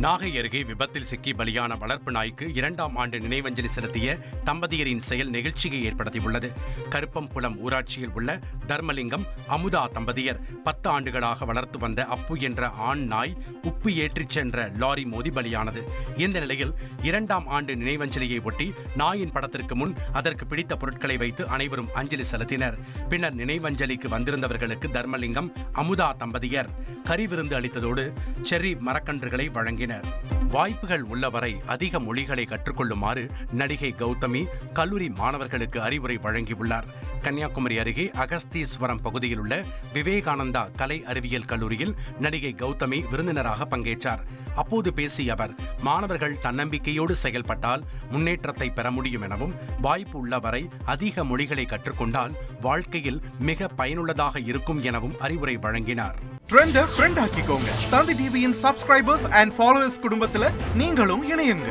நாகை அருகே விபத்தில் சிக்கி பலியான வளர்ப்பு நாய்க்கு 2ஆம் ஆண்டு நினைவஞ்சலி செலுத்திய தம்பதியரின் செயல் நெகிழ்ச்சியை ஏற்படுத்தியுள்ளது. கருப்பம்புலம் ஊராட்சியில் உள்ள தர்மலிங்கம் அமுதா தம்பதியர் 10 ஆண்டுகளாக வளர்த்து வந்த அப்பு என்ற ஆண் நாய் உப்பு ஏற்றிச் சென்ற லாரி மோதி பலியானது. இந்த நிலையில் 2ஆம் ஆண்டு நினைவஞ்சலியை ஒட்டி நாயின் படத்திற்கு முன் அதற்கு பிடித்த பொருட்களை வைத்து அனைவரும் அஞ்சலி செலுத்தினர். பின்னர் நினைவஞ்சலிக்கு வந்திருந்தவர்களுக்கு தர்மலிங்கம் அமுதா தம்பதியர் கறி விருந்து அளித்ததோடு செர்ரி மரக்கன்றுகளை வழங்கினர். வாய்ப்புகள் உள்ளவரை அதிக மொழிகளை கற்றுக்கொள்ளுமாறு நடிகை கௌதமி கல்லூரி மாணவர்களுக்கு அறிவுரை வழங்கியுள்ளார். கன்னியாகுமரி அருகே அகஸ்தீஸ்வரம் பகுதியில் உள்ள விவேகானந்தா கலை அறிவியல் கல்லூரியில் நடிகை கௌதமி விருந்தினராக பங்கேற்றார். அப்போது பேசிய அவர், மாணவர்கள் தன்னம்பிக்கையோடு செயல்பட்டால் முன்னேற்றத்தை பெற முடியும் எனவும், வாய்ப்பு உள்ளவரை அதிக மொழிகளை கற்றுக்கொண்டால் வாழ்க்கையில் மிக பயனுள்ளதாக இருக்கும் எனவும் அறிவுரை வழங்கினார். ட்ரெண்டை ஃப்ரெண்ட் ஆக்கிக்கோங்க. தந்தி டிவியின் சப்ஸ்கிரைபர்ஸ் அண்ட் ஃபாலோவர்ஸ் குடும்பத்தில் நீங்களும் இணையுங்க.